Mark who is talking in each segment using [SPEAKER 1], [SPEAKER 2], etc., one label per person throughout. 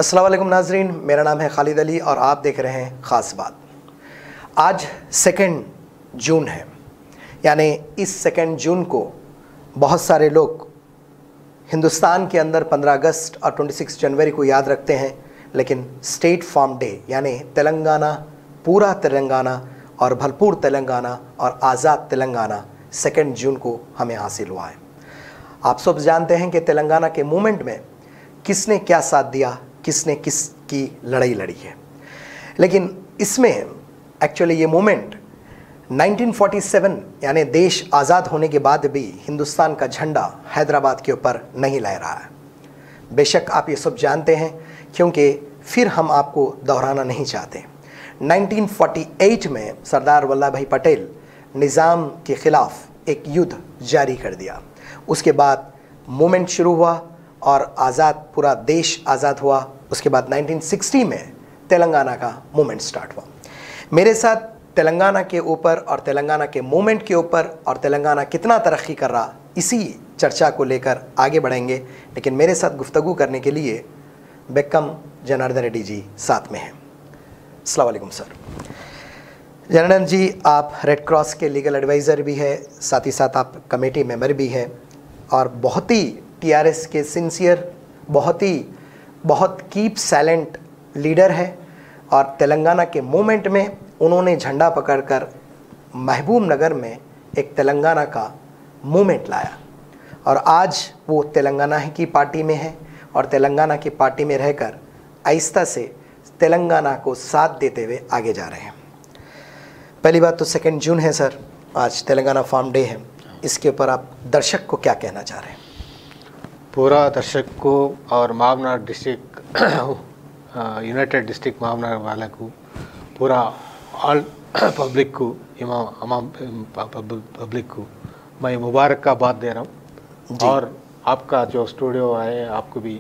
[SPEAKER 1] अस्सलाम वालेकुम नाजरीन, मेरा नाम है खालिद अली और आप देख रहे हैं ख़ास बात। आज 2 जून है, यानी इस 2 जून को बहुत सारे लोग हिंदुस्तान के अंदर 15 अगस्त और 26 जनवरी को याद रखते हैं, लेकिन स्टेट फार्म डे यानी तेलंगाना, पूरा तेलंगाना और भरपूर तेलंगाना और आज़ाद तेलंगाना 2 जून को हमें हासिल हुआ है। आप सब जानते हैं कि तेलंगाना के मूवमेंट में किसने क्या साथ दिया, किसने किसकी लड़ाई लड़ी है, लेकिन इसमें एक्चुअली ये मूवमेंट 1947 यानी देश आज़ाद होने के बाद भी हिंदुस्तान का झंडा हैदराबाद के ऊपर नहीं लहरा है। बेशक आप ये सब जानते हैं, क्योंकि फिर हम आपको दोहराना नहीं चाहते। 1948 में सरदार वल्लभ भाई पटेल निज़ाम के ख़िलाफ़ एक युद्ध जारी कर दिया। उसके बाद मूवमेंट शुरू हुआ और पूरा देश आज़ाद हुआ। उसके बाद 1960 में तेलंगाना का मूवमेंट स्टार्ट हुआ। मेरे साथ तेलंगाना के ऊपर और तेलंगाना के मूवमेंट के ऊपर और तेलंगाना कितना तरक्की कर रहा, इसी चर्चा को लेकर आगे बढ़ेंगे। लेकिन मेरे साथ गुफ्तगू करने के लिए बेक्कम जनार्दन रेड्डी जी साथ में हैं। अस्सलाम वालेकुम सर। जनार्दन जी, आप रेड क्रॉस के लीगल एडवाइज़र भी है, साथ ही साथ आप कमेटी मेंबर भी हैं और बहुत ही टीआरएस के सिंसियर, बहुत कीप साइलेंट लीडर है। और तेलंगाना के मूवमेंट में उन्होंने झंडा पकड़कर महबूब नगर में एक तेलंगाना का मूवमेंट लाया और आज वो तेलंगाना की पार्टी में है और तेलंगाना की पार्टी में रहकर आहिस्ता से तेलंगाना को साथ देते हुए आगे जा रहे हैं। पहली बात तो 2 जून है सर, आज तेलंगाना फार्म डे है, इसके ऊपर आप दर्शक को क्या कहना चाह रहे हैं?
[SPEAKER 2] पूरा दर्शक को और मामनार डिस्ट्रिक्ट यूनाइटेड डिस्ट्रिक्ट मामनार वाले को, पूरा ऑल पब्लिक को, पब्लिक को मैं मुबारकबाद दे रहा हूँ। और आपका जो स्टूडियो है आपको भी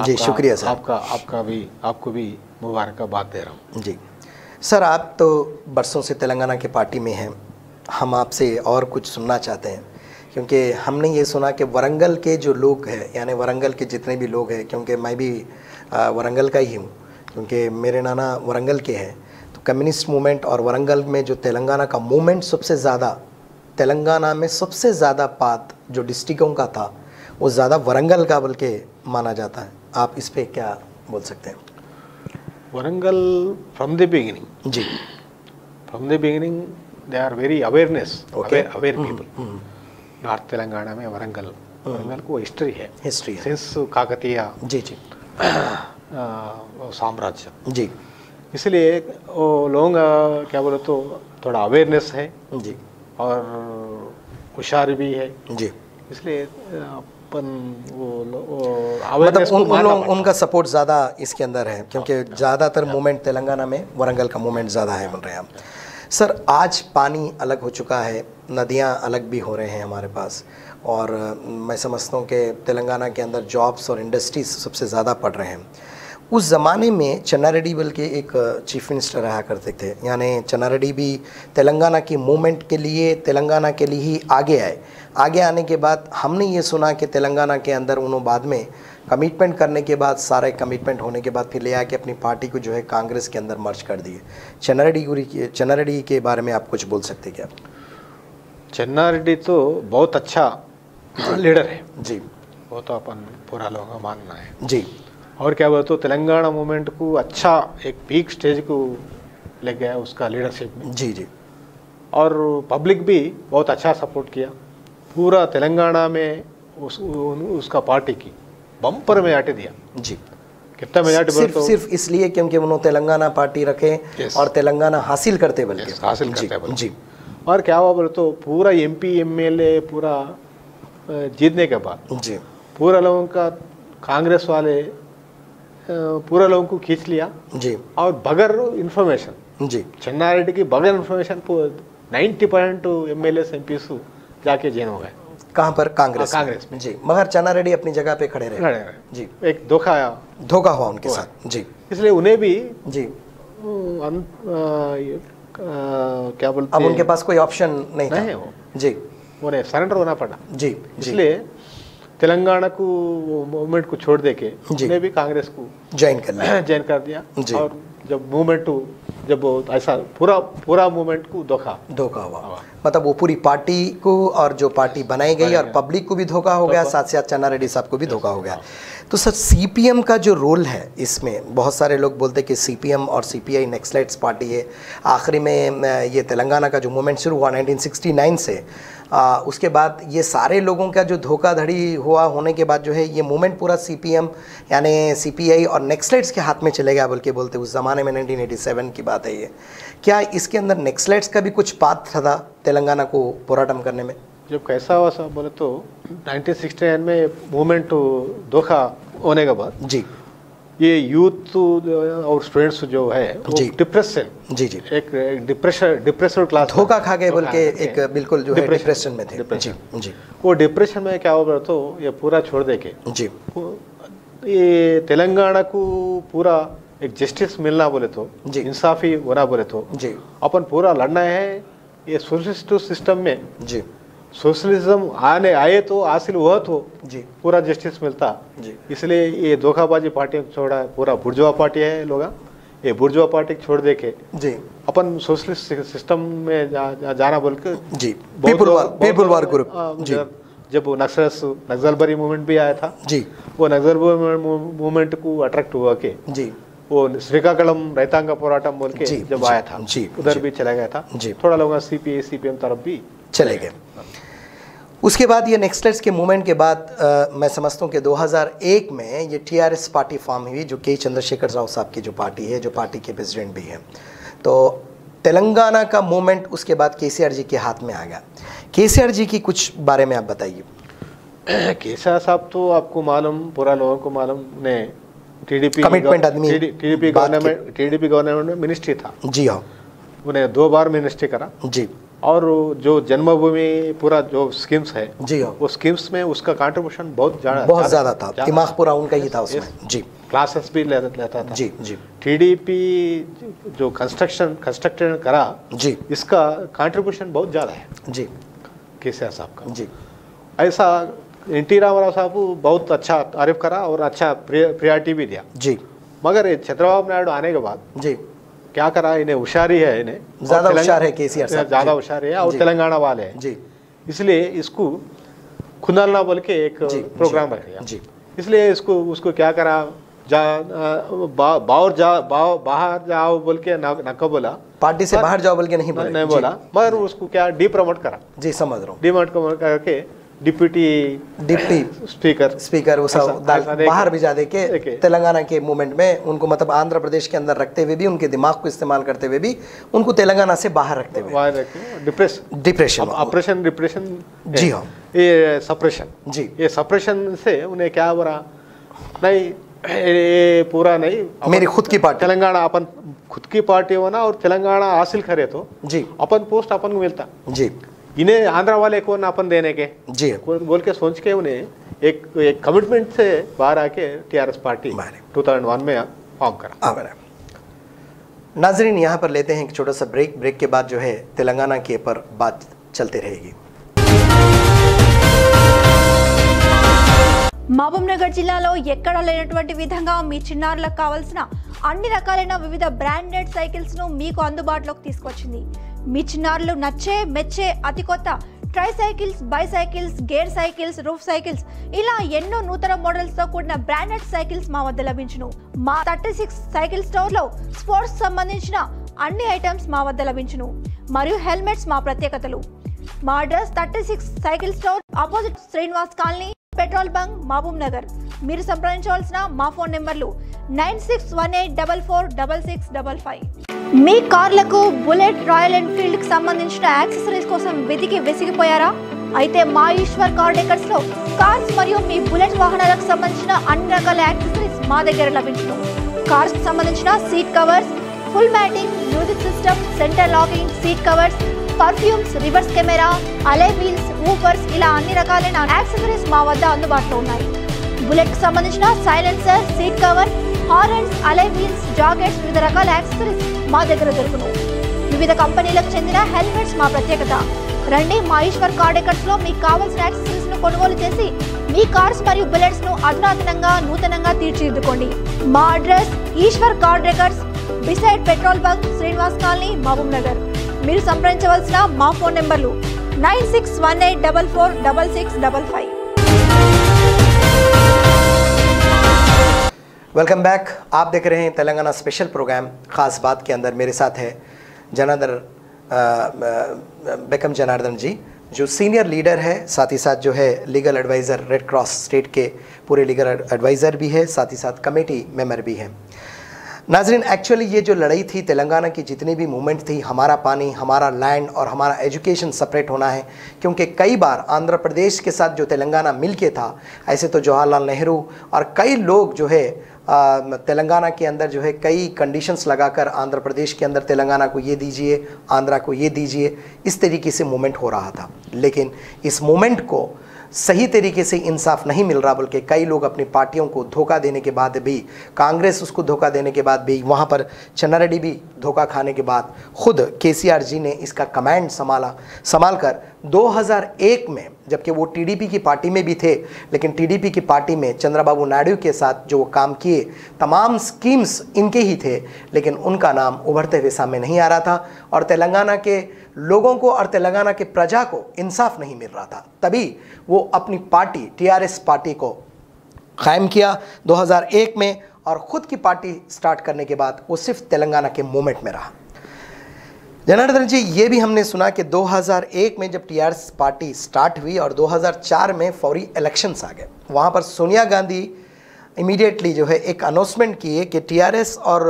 [SPEAKER 1] जी शुक्रिया सर।
[SPEAKER 2] आपको भी मुबारकबाद दे रहा हूँ।
[SPEAKER 1] जी सर, आप तो बरसों से तेलंगाना के पार्टी में हैं। हम आपसे और कुछ सुनना चाहते हैं, क्योंकि हमने ये सुना कि वरंगल के जो लोग हैं, यानी वरंगल के जितने भी लोग हैं, क्योंकि मैं भी वरंगल का ही हूँ, क्योंकि मेरे नाना वरंगल के हैं, तो कम्युनिस्ट मूवमेंट और वरंगल में जो तेलंगाना का मूवमेंट सबसे ज़्यादा, तेलंगाना में सबसे ज़्यादा पात जो डिस्ट्रिक्टों का था वो ज़्यादा वरंगल का बल्कि माना जाता है। आप इस पर क्या बोल सकते हैं?
[SPEAKER 2] वरंगल फ्रॉम द बिगिनिंग,
[SPEAKER 1] जी,
[SPEAKER 2] from the beginning they are very aware people. North Telangana में वरंगल को हिस्ट्री है सिंस काकतीय
[SPEAKER 1] जी जी
[SPEAKER 2] साम्राज्य
[SPEAKER 1] जी, इसलिए
[SPEAKER 2] वो लोग क्या बोले तो थोड़ा अवेयरनेस है
[SPEAKER 1] जी
[SPEAKER 2] और होशियार भी है
[SPEAKER 1] जी,
[SPEAKER 2] इसलिए अपन
[SPEAKER 1] मतलब उनका सपोर्ट ज़्यादा इसके अंदर है, क्योंकि ज़्यादातर मूवमेंट तेलंगाना में वरंगल का मूवमेंट ज़्यादा है बोल रहे हैं हम। सर, आज पानी अलग हो चुका है, नदियाँ अलग भी हो रहे हैं हमारे पास, और मैं समझता हूँ कि तेलंगाना के अंदर जॉब्स और इंडस्ट्रीज सबसे ज़्यादा पड़ रहे हैं। उस ज़माने में चन्ना रेड्डी बल्कि एक चीफ मिनिस्टर रहा करते थे, यानी चन्ना रेड्डी भी तेलंगाना की मूवमेंट के लिए, तेलंगाना के लिए ही आगे आए। आगे आने के बाद हमने ये सुना कि तेलंगाना के अंदर उन्होंने बाद में कमिटमेंट करने के बाद, सारे कमिटमेंट होने के बाद फिर ले आके अपनी पार्टी को जो है कांग्रेस के अंदर मर्ज कर दिए। चन्ना रेड्डी के बारे में आप कुछ बोल सकते क्या?
[SPEAKER 2] चन्ना रेड्डी तो बहुत अच्छा लीडर है
[SPEAKER 1] जी,
[SPEAKER 2] वो तो अपन पूरा लोगों का मानना है
[SPEAKER 1] जी।
[SPEAKER 2] और क्या बोलते तो तेलंगाना मूवमेंट को अच्छा एक पीक स्टेज को ले गया उसका लीडरशिप में।
[SPEAKER 1] जी जी, और
[SPEAKER 2] पब्लिक भी बहुत अच्छा सपोर्ट किया। पूरा तेलंगाना में उसका पार्टी की बम्पर मेजॉरिटी दिया। जी, कितना मेजॉरिटी? सिर्फ इसलिए क्योंकि उन्होंने तेलंगाना पार्टी रखे और तेलंगाना हासिल करते बल्कि हासिल करते जी। और क्या हुआ बोले तो पूरा एमपी एमएलए पूरा जीतने के बाद जी पूरा लोगों का कांग्रेस वाले पूरा लोगों को खींच लिया जी। और बगैर इन्फॉर्मेशन जी, चन्ना रेड्डी की बगैर इन्फॉर्मेशन 90% एमएलए एमपी जाके जेल हो गए। कहाँ पर? कांग्रेस में जी। मगर चन्ना रेड्डी अपनी जगह पे खड़े रहे जी। एक धोखा हुआ उनके साथ जी, इसलिए उन्हें भी जी क्या बोलते अब उनके पास कोई ऑप्शन नहीं था वो जी, उन्हें सरेंडर होना पड़ा जी। इसलिए तेलंगाना को मूवमेंट को छोड़ दे के उन्हें भी कांग्रेस को ज्वाइन कर दिया। और जब मूवमेंट जब ऐसा पूरा मूवमेंट को धोखा हुआ,
[SPEAKER 1] मतलब वो पूरी पार्टी को और जो पार्टी बनाई गई और पब्लिक को भी धोखा हो गया, साथ साथ चन्ना रेड्डी साहब को भी धोखा हो गया। तो सर सीपीएम का जो रोल है इसमें, बहुत सारे लोग बोलते हैं कि सीपीएम और सीपीआई नेक्सलाइट्स पार्टी है। आखिरी में ये तेलंगाना का जो मूवमेंट शुरू हुआ 1969 से, उसके बाद ये सारे लोगों का जो धोखाधड़ी हुआ होने के बाद जो है ये मूवमेंट पूरा सीपीएम यानी सीपीआई और नेक्सलाइट्स के हाथ में चले गया बल्कि बोलते उस ज़माने में 1987 की बात है ये। क्या इसके अंदर नेक्सलाइट्स का भी कुछ पात्र था तेलंगाना को पोराटम करने में?
[SPEAKER 2] जब कैसा हुआ साहब बोले तो 1969 में मूवमेंट धोखा होने के बाद
[SPEAKER 1] जी
[SPEAKER 2] ये यूथ और स्टूडेंट्स जो है वो डिप्रेशन एक डिप्रेशन क्लास
[SPEAKER 1] धोखा खा गए बोल के एक बिल्कुल जो है डिप्रेशन में थे। जी
[SPEAKER 2] वो डिप्रेशन में क्या होगा तो ये पूरा छोड़ दे के
[SPEAKER 1] जी
[SPEAKER 2] ये तेलंगाना को पूरा एक जस्टिस मिलना बोले तो इंसाफी होना बोले तो
[SPEAKER 1] जी
[SPEAKER 2] अपन पूरा लड़ना है ये सोशलिस्ट सिस्टम में।
[SPEAKER 1] जी
[SPEAKER 2] सोशलिज्म आए तो हासिल हुआ तो
[SPEAKER 1] जी
[SPEAKER 2] पूरा जस्टिस मिलता
[SPEAKER 1] जी।
[SPEAKER 2] इसलिए ये धोखाबाजी पार्टी छोड़ा, पूरा बुर्जुआ पार्टी है लोग, ये बुर्जुआ पार्टी छोड़ दे के
[SPEAKER 1] जी अपन
[SPEAKER 2] सोशलिस्ट सिस्टम में जाना बोल के
[SPEAKER 1] जी पीपल वार ग्रुप जी।
[SPEAKER 2] जब वो नक्सलबरी मूवमेंट भी आया था
[SPEAKER 1] जी,
[SPEAKER 2] वो नक्सलबरी मूवमेंट को अट्रैक्ट हुआ के
[SPEAKER 1] जी
[SPEAKER 2] वो श्रीकाकुलम रैतांग पोराटम बोल के जब आया था
[SPEAKER 1] जी
[SPEAKER 2] उधर भी चला गया था जी। थोड़ा लोग सीपीआई सीपीएम तरफ भी
[SPEAKER 1] चले गए। उसके बाद ये नेक्सलाइट्स के मूवमेंट के बाद मैं समझता हूँ कि 2001 में ये टीआरएस पार्टी फॉर्म हुई जो के चंद्रशेखर राव साहब की जो पार्टी है, जो पार्टी के प्रेसिडेंट भी हैं। तो तेलंगाना का मूवमेंट उसके बाद केसीआर जी के हाथ में आ गया। केसीआर जी की कुछ बारे में आप बताइए।
[SPEAKER 2] केसीआर साहब तो आपको मालूम, पूरा लोगों को मालूम ने टीडीपी
[SPEAKER 1] कमिटमेंट आदमी,
[SPEAKER 2] टीडीपी गवर्नमेंट में मिनिस्ट्री था जी। हाँ, उन्हें 2 बार मिनिस्ट्री करा जी। और जो जन्मभूमि पूरा जो स्कीम्स है
[SPEAKER 1] जी हाँ,
[SPEAKER 2] वो स्कीम्स में उसका कंट्रीब्यूशन बहुत
[SPEAKER 1] ज़्यादा था, दिमाग पूरा उनका ही था उसमें जी।
[SPEAKER 2] क्लासेस भी लेता था
[SPEAKER 1] जी जी।
[SPEAKER 2] टीडीपी जो कंस्ट्रक्शन करा जी, इसका कंट्रीब्यूशन बहुत ज़्यादा है जी केसीआर साहब का जी। ऐसा एनटी रामाराव साहब बहुत अच्छा तारीफ करा और अच्छा प्रियॉरिटी भी दिया जी। मगर चंद्रबाबू नायडू आने के बाद जी क्या करा, इन्हें होशियारी है, इन्हें
[SPEAKER 1] ज़्यादा होशियार है केसीआर साहब,
[SPEAKER 2] ज़्यादा होशियार है और तेलंगाना वाले हैं जी। इसलिए इसको खुनालना बोल के एक प्रोग्राम रख दिया जी। इसलिए उसको क्या करा, बाहर जाओ बोल के नक्का बोला,
[SPEAKER 1] पार्टी से बाहर जाओ बोल के नहीं
[SPEAKER 2] बोला, मगर उसको क्या डी प्रमोट करा जी। समझ रहा हूँ, डी प्रमोट करके डिप्टी स्पीकर वो सब
[SPEAKER 1] बाहर भिजा दे के तेलंगाना के मूवमेंट में उनको, मतलब आंध्र प्रदेश के अंदर रखते हुए भी, उनके दिमाग को इस्तेमाल करते हुए भी उनको तेलंगाना से बाहर रखते हुए डिप्रेशन
[SPEAKER 2] डिप्रेशन
[SPEAKER 1] जी हाँ,
[SPEAKER 2] ये सप्रेशन जी। ये सप्रेशन से उन्हें क्या हो रहा, नहीं ये पूरा नहीं,
[SPEAKER 1] मेरी खुद की पार्टी
[SPEAKER 2] तेलंगाना, अपन खुद की पार्टी होना और तेलंगाना हासिल करे तो जी अपन पोस्ट अपन को मिलता जी। इन्हें आंध्र वाले को ना अपन देने के जी बोल के सोच के उन्हें एक कमिटमेंट से बाहर आके टीआरएस पार्टी 2001 में फॉर्म करा।
[SPEAKER 1] नाजरीन, यहाँ पर लेते हैं एक छोटा सा ब्रेक के बाद जो है तेलंगाना के पर बात चलते रहेगी।
[SPEAKER 3] మహబూబ్ నగర్ జిల్లాలో ఎక్కడా లేనటువంటి విధంగా మీ చిన్నారులకు కావాల్సిన అన్ని రకాలైన వివిధ బ్రాండెడ్ సైకిల్స్ ను మీకు అందుబాటులోకి తీసుకొచ్చింది। మీ చిన్నారులు నచ్చే మెచ్చే అతి కొత్త try cycles, bicycles, gear cycles, roof cycles ఇలా ఎన్నో నూతన మోడల్స్ తో కూడిన బ్రాండెడ్ సైకిల్స్ మా వద్ద లభించును। మా 36 సైకిల్ స్టోర్ లో స్పోర్ట్స్ సంబంధించిన అన్ని ఐటమ్స్ మా వద్ద లభించును మరియు హెల్మెట్స్ మా ప్రత్యేకతలు। మా address 36 cycle store opposite Srinivas colony, petrol bunk, Mahbub Nagar. మీరు సంప్రదించవలసిన మా ఫోన్ నెంబర్లు 9618446655। మీ కార్లకు బుల్లెట్, రాయల్ ఎన్ఫీల్డ్ కి సంబంధించిన యాక్సెసరీస్ కోసం వెతికి విసిగిపోయారా? అయితే మా ఈశ్వర్ కార్ డెకర్స్ లో కార్స్ మరియు మీ బుల్లెట్ వాహనాలకు సంబంధించిన అన్ని రకాల యాక్సెసరీస్ మా దగ్గర లభించును। కార్స్ కి సంబంధించిన seat covers, full matting, music system, centre locking seat covers, perfumes, reverse camera, అలే వీల్స్, ఊఫర్స్ ఇలా అన్ని రకాలైన యాక్సెసరీస్ మా వద్ద అందుబాటులో ఉన్నాయి। బుల్లెట్ కి సంబంధించిన సైలెన్సర్, సీట్ కవర్, హార్న్స్, అలే వీల్స్, జాకెట్స్, వివిధ రకాల యాక్సెసరీస్ మా దగ్గర దొరుకును। వివిధ కంపెనీలకు చెందిన హెల్మెట్స్ మా ప్రత్యేకత। రండి, మా ఈశ్వర్ కార్ డెకర్స్ లో మీకు కావాల్సిన యాక్సెసరీస్ ను కొనుగోలు చేసి మీ కార్స్ మరియు బుల్లెట్స్ ను అధునాతనంగా నూతనంగా తీర్చిదిద్దుకోండి. మా address Eshwar car decors, beside petrol bunk, Srinivas colony, Mahbub Nagar. మీరు సంప్రదించవలసిన మా ఫోన్ నెంబర్లు 9618446655.
[SPEAKER 1] Welcome back. आप देख रहे हैं तेलंगाना स्पेशल प्रोग्राम ख़ास बात के अंदर मेरे साथ है बेकम जनार्दन जी, जो सीनियर लीडर है, साथ ही साथ जो है legal adviser, Red Cross state के पूरे लीगल एडवाइज़र भी है, साथ ही साथ कमेटी मेंबर भी हैं। नाजरीन, एक्चुअली ये जो लड़ाई थी, तेलंगाना की जितनी भी मूवमेंट थी, हमारा पानी, हमारा लैंड और हमारा एजुकेशन सेपरेट होना है, क्योंकि कई बार आंध्र प्रदेश के साथ जो तेलंगाना मिलके था, ऐसे तो जवाहरलाल नेहरू और कई लोग जो है तेलंगाना के अंदर जो है कई कंडीशंस लगाकर आंध्र प्रदेश के अंदर तेलंगाना को ये दीजिए, आंध्रा को ये दीजिए, इस तरीके से मूवमेंट हो रहा था। लेकिन इस मूवमेंट को सही तरीके से इंसाफ नहीं मिल रहा, बल्कि कई लोग अपनी पार्टियों को धोखा देने के बाद भी, कांग्रेस उसको धोखा देने के बाद भी, वहाँ पर चन्नारेड्डी भी धोखा खाने के बाद खुद केसीआर जी ने इसका कमांड संभाल कर 2001 में, जबकि वो टीडीपी की पार्टी में भी थे, लेकिन टीडीपी की पार्टी में चंद्रबाबू नायडू के साथ जो वो काम किए, तमाम स्कीम्स इनके ही थे, लेकिन उनका नाम उभरते हुए सामने नहीं आ रहा था और तेलंगाना के लोगों को और तेलंगाना के प्रजा को इंसाफ नहीं मिल रहा था। तभी वो अपनी पार्टी टीआरएस पार्टी को कायम किया 2001 में, और ख़ुद की पार्टी स्टार्ट करने के बाद वो सिर्फ तेलंगाना के मूवमेंट में रहा। जनार्दन जी, ये भी हमने सुना कि 2001 में जब टीआरएस पार्टी स्टार्ट हुई और 2004 में फौरी इलेक्शंस आ गए, वहाँ पर सोनिया गांधी इमीडिएटली जो है एक अनाउंसमेंट किए कि टीआरएस और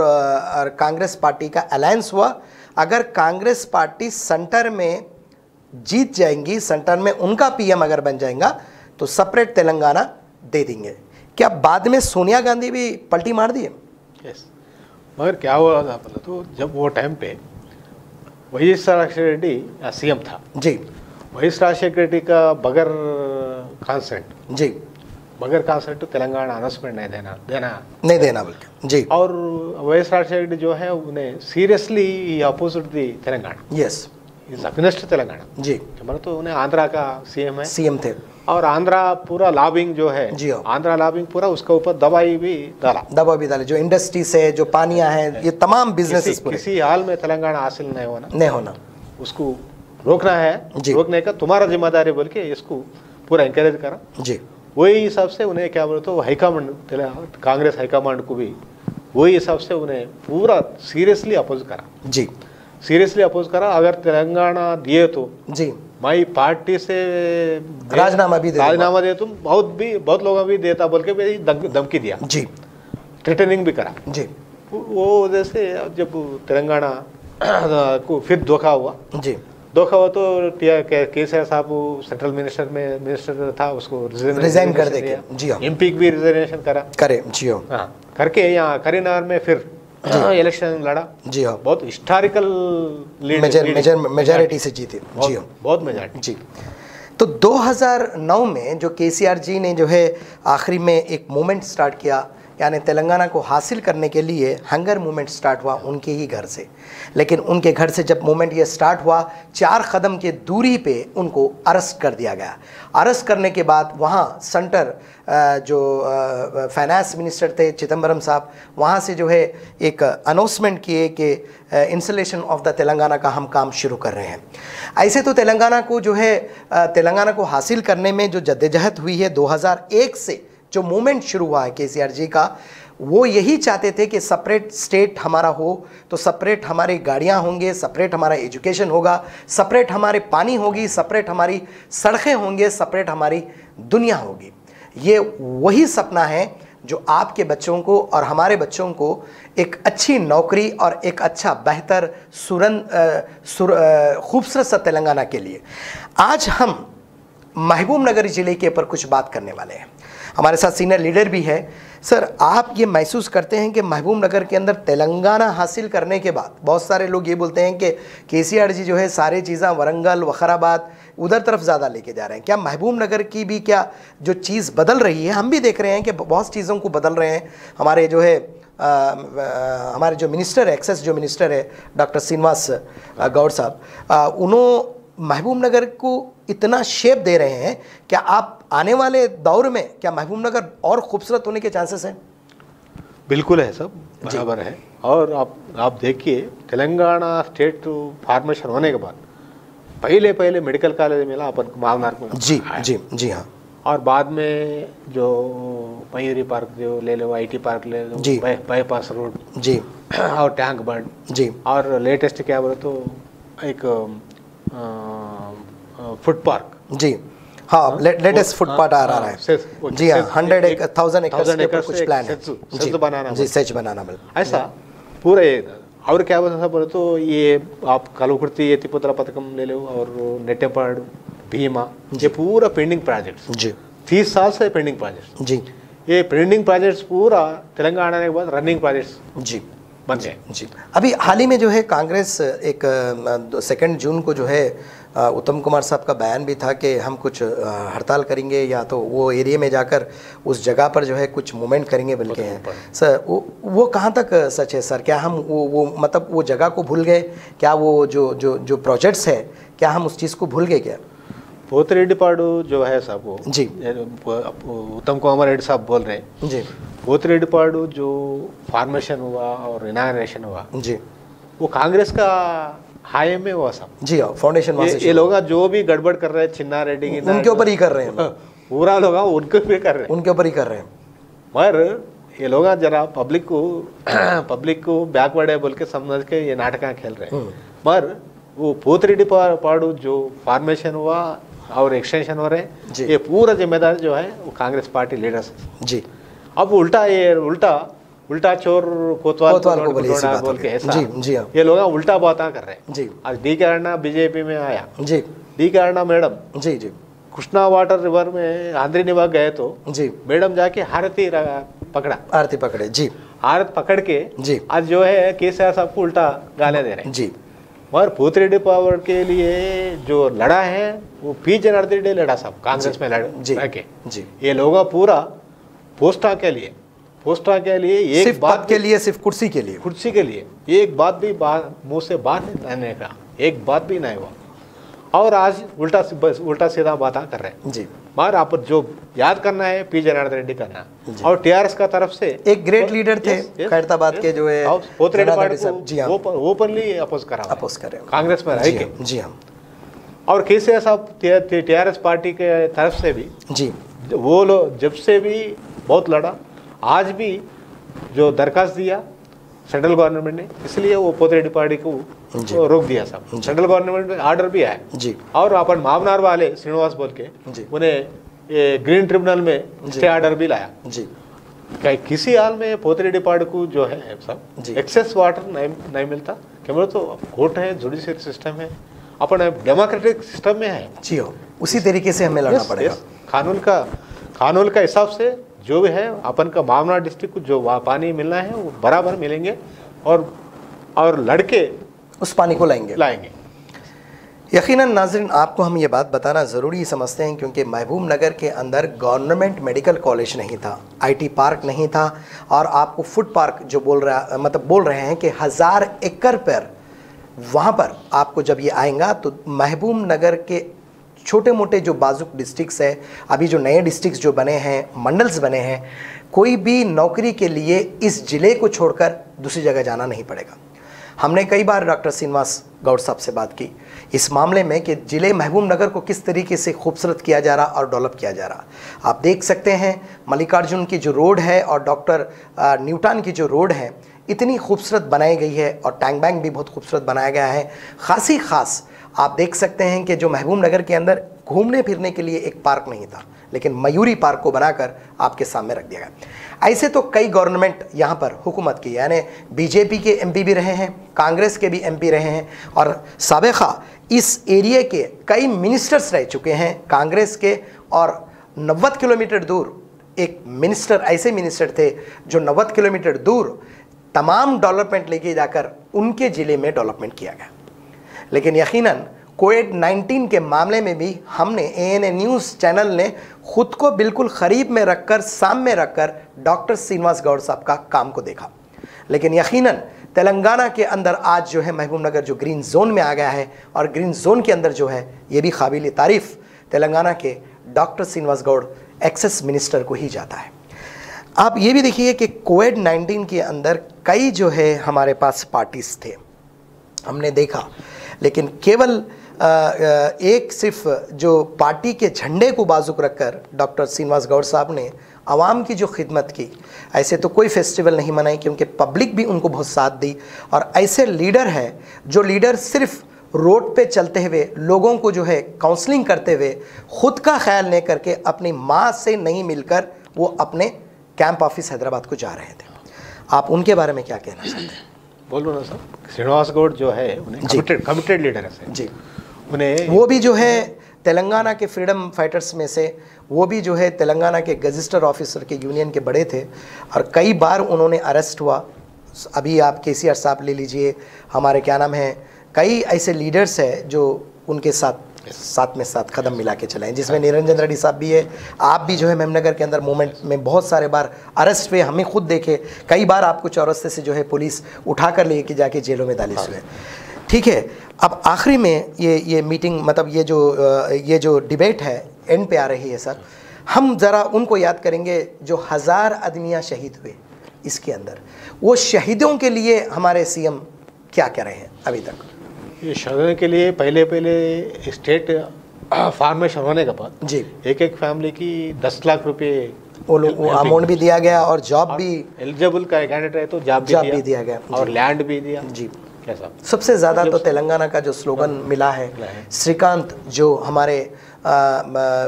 [SPEAKER 1] कांग्रेस पार्टी का अलायंस हुआ, अगर कांग्रेस पार्टी सेंटर में जीत जाएंगी, सेंटर में उनका पीएम अगर बन जाएगा तो सेपरेट तेलंगाना दे देंगे। क्या बाद में सोनिया गांधी भी पलटी मार दी है?
[SPEAKER 2] यस, मगर क्या हुआ था बोला तो, जब वो टाइम पे वाईएस राजशेखर रेड्डी सीएम था
[SPEAKER 1] जी,
[SPEAKER 2] वाईएस राजशेखर रेड्डी का बगैर कंसेंट
[SPEAKER 1] जी,
[SPEAKER 2] बगैर कंसेंट तो तेलंगाना अनाउंसमेंट नहीं देना
[SPEAKER 1] बल्कि जी,
[SPEAKER 2] और वाईएस राजशेखर रेड्डी जो है उन्हें seriously opposite the Telangana,
[SPEAKER 1] yes,
[SPEAKER 2] is against Telangana
[SPEAKER 1] जी,
[SPEAKER 2] मतलब तो उन्हें आंध्रा का सीएम
[SPEAKER 1] थे,
[SPEAKER 2] और आंध्रा पूरा लॉबिंग जो है
[SPEAKER 1] जी,
[SPEAKER 2] आंध्रा लॉबिंग पूरा उसके ऊपर दबा भी डाले, जो इंडस्ट्री से जो पानियां हैं, ये तमाम बिजनेस किसी हाल में तेलंगाना हासिल नहीं होना उसको रोकना है, रोकने का तुम्हारा जिम्मेदारी बोल के इसको पूरा इंकरेज करा जी। वही हिसाब से उन्हें क्या बोले तो हाईकमांड, कांग्रेस हाईकमांड को भी वही हिसाब से उन्हें पूरा सीरियसली अपोज करा जी, सीरियसली अपोज करा। अगर तेलंगाना दिए तो जी मैं पार्टी से राजीनामा दे तुम बहुत लोगों भी देता बोल के भी धमकी दिया जी, थ्रेटनिंग भी करा जी। वो वजह से जब तेलंगाना को फिर धोखा हुआ जी, धोखा हुआ तो केसीआर साहब सेंट्रल मिनिस्टर था, उसको रिजाइन कर देंगे जी, एमपी भी रिजाइनेशन करे जी, हाँ करके यहाँ करीमनगर में फिर इलेक्शन लड़ा जी, हाँ बहुत हिस्टोरिकल मेजॉरिटी से जीते जी, बहुत मेजॉरिटी जी। तो 2009 में जो केसीआर जी ने जो है आखिरी में एक मूवमेंट स्टार्ट किया, यानी तेलंगाना को हासिल करने के लिए हंगर मूवमेंट स्टार्ट हुआ उनके ही घर से, लेकिन उनके घर से जब मूवमेंट ये स्टार्ट हुआ 4 कदम के दूरी पे उनको अरेस्ट कर दिया गया। अरेस्ट करने के बाद वहाँ सेंटर जो फाइनेंस मिनिस्टर थे चिदम्बरम साहब, वहाँ से जो है एक अनाउंसमेंट किए कि इंस्टॉलेशन ऑफ द तेलंगाना का हम काम शुरू कर रहे हैं। ऐसे तो तेलंगाना को जो है तेलंगाना को हासिल करने में जो जद्दोजहद हुई है 2001 से जो मूवमेंट शुरू हुआ है केसीआर जी का, वो यही चाहते थे कि सेपरेट स्टेट हमारा हो तो सेपरेट हमारी गाड़ियाँ होंगे, सेपरेट हमारा एजुकेशन होगा, सेपरेट हमारे पानी होगी, सेपरेट हमारी सड़कें होंगे, सेपरेट हमारी दुनिया होगी। ये वही सपना है जो आपके बच्चों को और हमारे बच्चों को एक अच्छी नौकरी और एक अच्छा बेहतर खूबसूरत सा तेलंगाना के लिए। आज हम महबूब नगर ज़िले के ऊपर कुछ बात करने वाले हैं। हमारे साथ सीनियर लीडर भी है। सर, आप ये महसूस करते हैं कि महबूब नगर के अंदर तेलंगाना हासिल करने के बाद बहुत सारे लोग ये बोलते हैं कि केसीआर जी जो है सारी चीज़ें वरंगल वखराबाद उधर तरफ ज़्यादा लेके जा रहे हैं, क्या महबूब नगर की भी क्या जो चीज़ बदल रही है? हम भी देख रहे हैं कि बहुत चीज़ों को बदल रहे हैं। हमारे जो है हमारे जो मिनिस्टर है, एक्सेस जो मिनिस्टर है डॉक्टर श्रीनिवास गौड़ साहब, उन्होंने महबूब नगर को
[SPEAKER 1] इतना शेप दे रहे हैं, क्या आप आने वाले दौर में क्या महबूब नगर और खूबसूरत होने के चांसेस हैं?
[SPEAKER 2] बिल्कुल है, सब बराबर है। और आप देखिए, तेलंगाना स्टेट फॉर्मेशन होने के बाद पहले मेडिकल कॉलेज मिला अपन मावनार को।
[SPEAKER 1] जी हाँ।
[SPEAKER 2] और बाद में जो मयूरी पार्क जो ले लो, IT पार्क ले लो, बाईपास रोड
[SPEAKER 1] जी,
[SPEAKER 2] और टैंक बंड जी, और लेटेस्ट क्या बोले तो एक फुट पार्क जी, हाँ लेटेस्ट फुट पार्क आ रहा है जी हाँ, 100,000 एकड़ कुछ प्लान है जी, सेच बनाना ऐसा पूरा। और क्या बोले तो ये आप कलुकुर्ती एतिपोतला पथकम ले लो और नेटेपाड़ भीमा, ये पूरा पेंडिंग प्रोजेक्ट्स जी, 30 साल से पेंडिंग प्रोजेक्ट्स जी। ये पेंडिंग प्रोजेक्ट्स पूरा तेलंगाना के बाद रनिंग प्रोजेक्ट्स जी बन गए जी। अभी
[SPEAKER 1] हाल ही में जो है कांग्रेस एक 2 जून को जो है उत्तम कुमार साहब का बयान भी था कि हम कुछ हड़ताल करेंगे या तो वो एरिया में जाकर उस जगह पर जो है कुछ मूवमेंट करेंगे बोलते हैं सर। वो कहाँ तक सच है सर? क्या हम वो मतलब वो जगह को भूल गए क्या? वो जो प्रोजेक्ट्स है क्या हम उस चीज़ को भूल गए क्या?
[SPEAKER 2] पोतिरेड्डीपाडु जो है साहब वो जी, उत्तम कुमार रेड्डी साहब बोल रहे हैं जी, पोतिरेड्डीपाडु जो फॉर्मेशन हुआ और इनाग्रेशन हुआ जी, वो कांग्रेस का हाई में हुआ साहब जी, फाउंडेशन ये लोग जो भी गड़बड़ कर रहे हैं, चिन्ना रेड्डी
[SPEAKER 1] उनके ऊपर ही कर रहे हैं,
[SPEAKER 2] पूरा लोग उनके ऊपर कर रहे हैं,
[SPEAKER 1] उनके ऊपर ही कर रहे हैं।
[SPEAKER 2] मगर ये लोग जरा पब्लिक को बैकवर्ड है बोल के समझ के ये नाटक खेल रहे हैं। मगर वो पोतिरेड्डीपाडु जो फॉर्मेशन हुआ और एक्सटेंशन हो रहे हैं, ये पूरा जिम्मेदारी जो है वो कांग्रेस पार्टी लीडर्स जी। अब उल्टा चोर कोतवाल को बोल के ऐसा जी, ये लोग उल्टा बातें कर रहे हैं जी। आज डी.के. अण्णा बीजेपी में आया जी, डी.के. अण्णा मैडम जी जी कृष्णा वाटर रिवर में आंध्री निवास गए तो जी, मैडम जाके आरती पकड़े जी, आरती पकड़ के जी, आज जो है केसीआर साहब को उल्टा गालियां दे रहे हैं जी। और पोतिरेड्डीपाडु के लिए जो लड़ा है वो पी जनार्दन रेड्डी लड़ा साहब, कांग्रेस में लड़ के जी। ये लोग पूरा पोस्टा के लिए एक
[SPEAKER 1] सिर्फ बात के लिए, सिर्फ कुर्सी के लिए
[SPEAKER 2] एक बात भी मुंह से बात नहीं का, एक बात भी नहीं हुआ। और आज उल्टा सीधा बातें कर रहे हैं जी। मगर आप जो याद करना है पी जनार्दन रेड्डी करना, और टीआरएस का तरफ से
[SPEAKER 1] एक ग्रेट लीडर थे खैरताबाद के जो है
[SPEAKER 2] पोतिरेड्डीपाडु को ओपनली अपोज कर रहे कांग्रेस में रह के जी हम। और केसीआर साहब टीआरएस पार्टी के तरफ से भी जी, वो लोग जब से भी बहुत लड़ा, आज भी जो दरखास्त दिया सेंट्रल गवर्नमेंट ने, इसलिए वो पोतिरेड्डीपाडु को रोक दिया साहब। सेंट्रल गवर्नमेंट में ऑर्डर भी आया जी। और अपन मावनार वाले श्रीनिवास बोल के उन्हें ये ग्रीन ट्रिब्यूनल में स्टे ऑर्डर भी लाया जी। किसी हाल में पोतिरेड्डीपाडु को जो है सब एक्सेस वाटर नहीं मिलता, क्यों तो कोर्ट है, जुडिशियल सिस्टम है, अपन डेमोक्रेटिक सिस्टम में है
[SPEAKER 1] जी। उसी तरीके से हमें लड़ना पड़ेगा।
[SPEAKER 2] कानून का हिसाब से जो भी है अपन का मावनार डिस्ट्रिक्ट को जो पानी मिलना है वो बराबर मिलेंगे, और लड़के
[SPEAKER 1] उस पानी को लाएंगे। यकीनन नाज़रीन, आपको हम ये बात बताना ज़रूरी समझते हैं क्योंकि महबूब नगर के अंदर गवर्नमेंट मेडिकल कॉलेज नहीं था, IT पार्क नहीं था, और आपको फूड पार्क जो बोल रहे हैं कि 1000 एकड़ पर वहाँ पर आपको जब ये आएगा तो महबूब नगर के छोटे मोटे जो बाजुक डिस्ट्रिक्ट्स है, अभी जो नए डिस्ट्रिक्ट्स जो बने हैं, मंडल्स बने हैं, कोई भी नौकरी के लिए इस ज़िले को छोड़कर दूसरी जगह जाना नहीं पड़ेगा। हमने कई बार डॉक्टर श्रीनिवास गौड़ साहब से बात की इस मामले में कि ज़िले महबूब नगर को किस तरीके से खूबसूरत किया जा रहा और डेवलप किया जा रहा। आप देख सकते हैं मल्लिकार्जुन की जो रोड है और डॉक्टर न्यूटन की जो रोड है इतनी खूबसूरत बनाई गई है, और टैंक बैंक भी बहुत खूबसूरत बनाया गया है। ख़ास आप देख सकते हैं कि जो महबूब नगर के अंदर घूमने फिरने के लिए एक पार्क नहीं था, लेकिन मयूरी पार्क को बनाकर आपके सामने रख दिया गया। ऐसे तो कई गवर्नमेंट यहाँ पर हुकूमत की, यानी बीजेपी के MP भी रहे हैं, कांग्रेस के भी MP रहे हैं, और साबिक़ा इस एरिया के कई मिनिस्टर्स रह चुके हैं कांग्रेस के। और 90 किलोमीटर दूर एक मिनिस्टर, ऐसे मिनिस्टर थे जो 90 किलोमीटर दूर तमाम डेवलपमेंट लेके जाकर उनके ज़िले में डेवलपमेंट किया गया। लेकिन यकीनन कोविड-19 के मामले में भी हमने ANA न्यूज़ चैनल ने खुद को बिल्कुल करीब में रखकर, सामने रखकर डॉक्टर श्रीनिवास गौड़ साहब का काम को देखा। लेकिन यकीनन तेलंगाना के अंदर आज जो है महबूब नगर जो ग्रीन जोन में आ गया है, और ग्रीन जोन के अंदर जो है ये भी काबिल तारीफ़ तेलंगाना के doctor Srinivas Goud excise minister को ही जाता है। आप ये भी देखिए कि कोविड-19 के अंदर कई जो है हमारे पास पार्टीज थे, हमने देखा, लेकिन केवल एक सिर्फ जो पार्टी के झंडे को बाजुक रखकर डॉक्टर श्रीनिवास गौड़ साहब ने आवाम की जो खिदमत की, ऐसे तो कोई फेस्टिवल नहीं मनाई क्योंकि पब्लिक भी उनको बहुत साथ दी। और ऐसे लीडर है जो लीडर सिर्फ रोड पे चलते हुए लोगों को जो है काउंसलिंग करते हुए खुद का ख्याल नहीं करके अपनी माँ से नहीं मिलकर वो अपने कैंप ऑफिस हैदराबाद को जा रहे थे। आप उनके बारे में क्या कहना चाहते हैं?
[SPEAKER 2] बोलो ना सर। श्रीनिवास गौड़ जो है उन्हें कमिटेड लीडर है
[SPEAKER 1] जी।
[SPEAKER 2] उन्हें
[SPEAKER 1] वो भी जो है तेलंगाना के फ्रीडम फाइटर्स में से, वो भी जो है तेलंगाना के गजिस्टर ऑफिसर के यूनियन के बड़े थे और कई बार उन्होंने अरेस्ट हुआ। अभी आप केसीआर साहब ले लीजिए, हमारे क्या नाम है, कई ऐसे लीडर्स हैं जो उनके साथ कदम मिला के चले हैं, जिसमें निरंजन रेड्डी साहब भी है। आप भी जो है मेमनगर के अंदर मूवमेंट में बहुत सारे बार अरेस्ट हुए, हमें खुद देखे, कई बार आपको चौरस्ते से जो है पुलिस उठा कर लेके जाके जेलों में डाले हुए। ठीक है, अब आखिरी में ये मीटिंग मतलब ये जो डिबेट है एंड पे आ रही है सर, हम ज़रा उनको याद करेंगे जो 1000 आदमियाँ शहीद हुए इसके अंदर, वो शहीदों के लिए हमारे सीएम क्या कह रहे हैं अभी तक?
[SPEAKER 2] ये शहीदों के लिए पहले स्टेट फार्मेशन होने के बाद
[SPEAKER 1] जी
[SPEAKER 2] एक फैमिली की 10 लाख रुपए
[SPEAKER 1] वो अमाउंट भी दिया गया और जॉब भी
[SPEAKER 2] एलिजिबल का कैंडिडेट है तो जॉब भी दिया गया और लैंड भी दिया
[SPEAKER 1] जी।
[SPEAKER 2] कैसा
[SPEAKER 1] सबसे ज़्यादा तो तेलंगाना का जो स्लोगन मिला है, श्रीकांत जो हमारे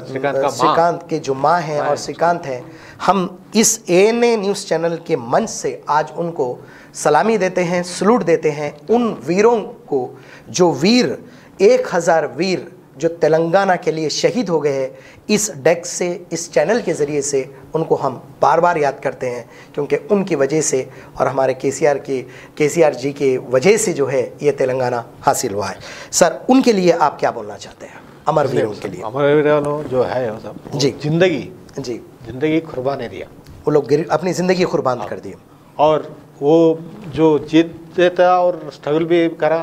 [SPEAKER 1] श्रीकांत के जो माँ हैं और श्रीकांत हैं, हम इस ANA न्यूज़ चैनल के मंच से आज उनको सलामी देते हैं, सलूट देते हैं उन वीरों को जो 1000 वीर जो तेलंगाना के लिए शहीद हो गए हैं। इस डेस्क से, इस चैनल के ज़रिए से उनको हम बार बार याद करते हैं क्योंकि उनकी वजह से और हमारे केसीआर जी के वजह से जो है ये तेलंगाना हासिल हुआ है। सर, उनके लिए आप क्या बोलना चाहते हैं, अमर वीरों के लिए?
[SPEAKER 2] अमर वीरों जो है वो सब
[SPEAKER 1] जी
[SPEAKER 2] जिंदगी कुर्बान दिया,
[SPEAKER 1] वो लोग अपनी ज़िंदगी कुर्बान कर दी
[SPEAKER 2] और वो जो जीत देता और स्ट्रगल भी करा।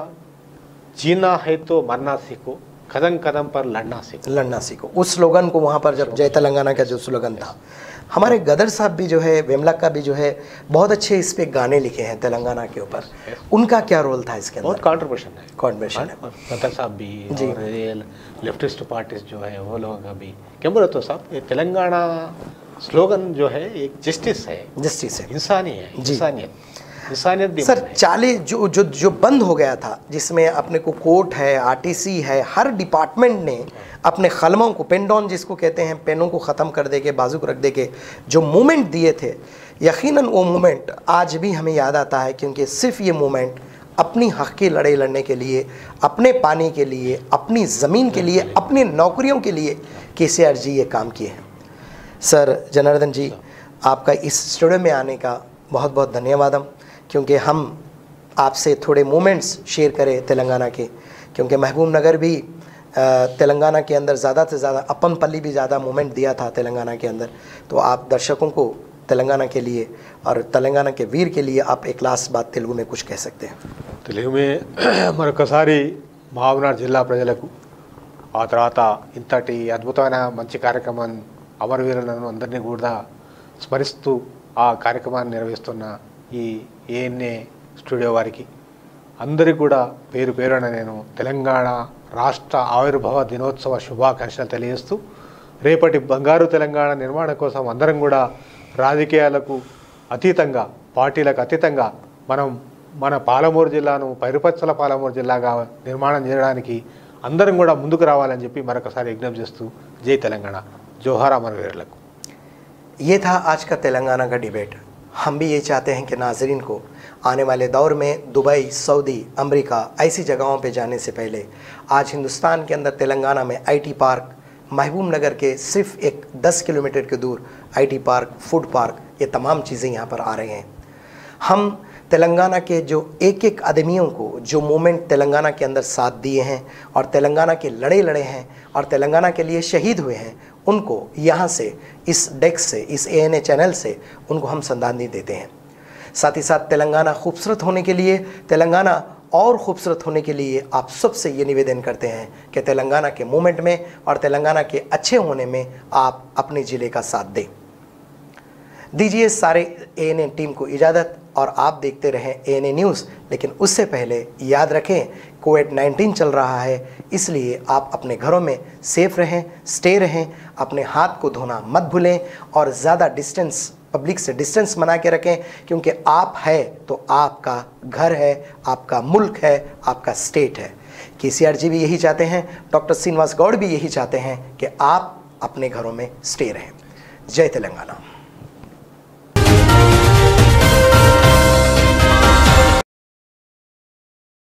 [SPEAKER 2] जीना है तो मरना सीखो, कदम कदम पर लड़ना सीखो। उस स्लोगन को वहाँ पर जब जय तेलंगाना का जो स्लोगन था, हमारे गदर साहब भी जो है, वेमला का भी जो है, बहुत अच्छे इस पे गाने लिखे हैं तेलंगाना के ऊपर। उनका क्या रोल था इसके अंदर? बहुत कॉन्ट्रीब्यूशन है गदर साहब भी और लेफ्टिस्ट पार्टीज जो है वो लोगों का भी। क्या बोले तो साहब, ये तेलंगाना स्लोगन जो है एक जस्टिस है, इंसानियत भी।
[SPEAKER 1] सर, 40 जो बंद हो गया था, जिसमें अपने को कोर्ट है, आरटीसी है, हर डिपार्टमेंट ने अपने कलमों को, पेन डाउन जिसको कहते हैं, पेनों को ख़त्म कर दे के, बाजुक रख दे के जो मूवमेंट दिए थे, यकीनन वो मूवमेंट आज भी हमें याद आता है क्योंकि सिर्फ ये मूवमेंट अपनी हक़ की लड़ाई लड़ने के लिए, अपने पानी के लिए, अपनी ज़मीन के लिए, अपनी नौकरियों के लिए केसीआर जी ये काम किए हैं। सर जनार्दन जी, आपका इस स्टूडियो में आने का बहुत बहुत धन्यवाद, क्योंकि हम आपसे थोड़े मोमेंट्स शेयर करें तेलंगाना के, क्योंकि महबूब नगर भी तेलंगाना के अंदर ज़्यादा से ज़्यादा, अपनपल्ली भी ज़्यादा मोमेंट दिया था तेलंगाना के अंदर। तो आप दर्शकों को तेलंगाना के लिए और तेलंगाना के वीर के लिए आप एक लास्ट बात तेलुगु में कुछ कह सकते हैं?
[SPEAKER 2] తెలుగు మరొకసారి మహబూబ్నగర్ జిల్లా ప్రజలకు ఆ తర్వాత ఇంతటి అద్భుతమైన మంచి కార్యక్రమం అమరవీరులను అందరినీ కూడా స్మరిస్తూ ఆ కార్యక్రమాన్ని నిర్వహిస్తున్న ఈ ANA స్టూడియో వారికి అందరికీ కూడా పేరు పేరున నేను తెలంగాణ రాష్ట్ర ఆవిర్భావ దినోత్సవ శుభాకాంక్షలు తెలియజేస్తూ రేపటి బంగారు తెలంగాణ నిర్మాణం కోసం అందరం కూడా రాజకీయాలకు అతీతంగా, పార్టీలకు అతీతంగా మన పాలమూరు జిల్లాను పైరుపచ్చల పాలమూరు జిల్లాగా నిర్మాణం చేయడానికి అందరం కూడా ముందుకు రావాలని చెప్పి మరొకసారి విజ్ఞప్తి చేస్తూ జై తెలంగాణ, జోహార్ అమరవీరులకు।
[SPEAKER 1] ये था आज का तेलंगाना का डिबेट। हम भी ये चाहते हैं कि नाजरीन को आने वाले दौर में दुबई, सऊदी, अमेरिका ऐसी जगहों पे जाने से पहले आज हिंदुस्तान के अंदर तेलंगाना में IT पार्क, महबूब नगर के सिर्फ एक 10 किलोमीटर के दूर IT पार्क, फूड पार्क, ये तमाम चीज़ें यहाँ पर आ रहे हैं। हम तेलंगाना के जो एक एक आदमियों को जो मूवमेंट तेलंगाना के अंदर साथ दिए हैं और तेलंगाना के लड़े हैं और तेलंगाना के लिए शहीद हुए हैं, उनको यहाँ से, इस डेस्क से, इस ANA चैनल से उनको हम श्रद्धांजलि देते हैं। साथ ही साथ तेलंगाना खूबसूरत होने के लिए, तेलंगाना और खूबसूरत होने के लिए आप सबसे ये निवेदन करते हैं कि तेलंगाना के मूवमेंट में और तेलंगाना के अच्छे होने में आप अपने ज़िले का साथ दें। दीजिए सारे ANA टीम को इजाज़त और आप देखते रहें ANA न्यूज़। लेकिन उससे पहले याद रखें कोविड-19 चल रहा है, इसलिए आप अपने घरों में सेफ रहें, स्टे रहें, अपने हाथ को धोना मत भूलें और ज़्यादा डिस्टेंस, पब्लिक से डिस्टेंस बना के रखें, क्योंकि आप है तो आपका घर है, आपका मुल्क है, आपका स्टेट है। KCR जी भी यही चाहते हैं, डॉक्टर श्रीनिवास गौड़ भी यही चाहते हैं कि आप अपने घरों में स्टे रहें। जय तेलंगाना।